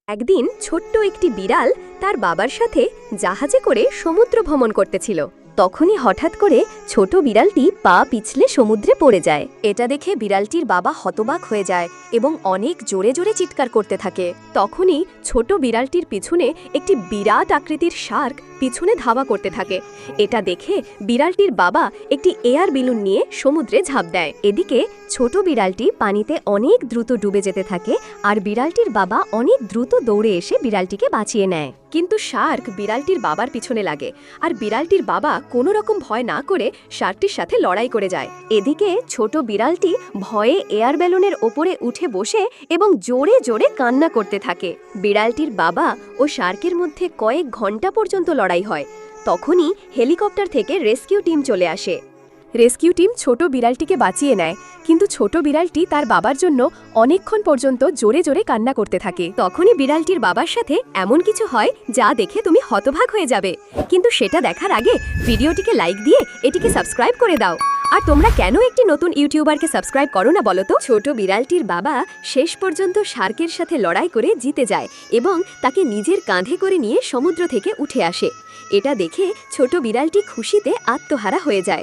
একদিন ছোট্ট একটি বিড়াল তার বাবার সাথে জাহাজে করে সমুদ্র ভ্রমণ করতেছিল। তখনই হঠাৎ করে ছোট বিড়ালটি পা পিছলে সমুদ্রে পড়ে যায়। এটা দেখে বিড়ালটির বাবা হতবাক হয়ে যায় এবং অনেক জোরে জোরে চিৎকার করতে থাকে। তখনই ছোট বিড়ালটির পিছনে একটি বিরাট আকৃতির শার্ক পিছনে ধাওয়া করতে থাকে। এটা দেখে বিড়ালটির বাবা একটি এয়ার বেলুন নিয়ে সমুদ্রে ঝাঁপ দেয়। এদিকে ছোট বিড়ালটি পানিতে অনেক দ্রুত ডুবে যেতে থাকে আর বিড়ালটির বাবা অনেক দ্রুত দৌড়ে এসে বিড়ালটিকে বাঁচিয়ে নেয়। কিন্তু শার্ক বিড়ালটির বাবার পিছনে লাগে আর বিড়ালটির বাবা কোনো রকম ভয় না করে শার্কটির সাথে লড়াই করে যায়। এদিকে ছোট বিড়ালটি ভয়ে এয়ার বেলুনের ওপরে উঠে বসে এবং জোরে জোরে কান্না করতে থাকে। বিড়ালটির বাবা ও শার্কের মধ্যে কয়েক ঘন্টা পর্যন্ত লড়াই হয়। তখনই হেলিকপ্টার থেকে রেস্কিউ টিম চলে আসে। রেস্কিউ টিম ছোট বিড়ালটিকে বাঁচিয়ে নেয়, কিন্তু ছোট বিড়ালটি তার বাবার জন্য অনেকক্ষণ পর্যন্ত জোরে জোরে কান্না করতে থাকে। তখনই বিড়ালটির বাবার সাথে এমন কিছু হয় যা দেখে তুমি হতবাক হয়ে যাবে। কিন্তু সেটা দেখার আগে ভিডিওটিকে লাইক দিয়ে এটিকে সাবস্ক্রাইব করে দাও। আর তোমরা কেন একটি নতুন ইউটিউবারকে সাবস্ক্রাইব করো না বলো তো? ছোট বিড়ালটির বাবা শেষ পর্যন্ত শার্কের সাথে লড়াই করে জিতে যায় এবং তাকে নিজের কাঁধে করে নিয়ে সমুদ্র থেকে উঠে আসে। এটা দেখে ছোট বিড়ালটি খুশিতে আত্মহারা হয়ে যায়।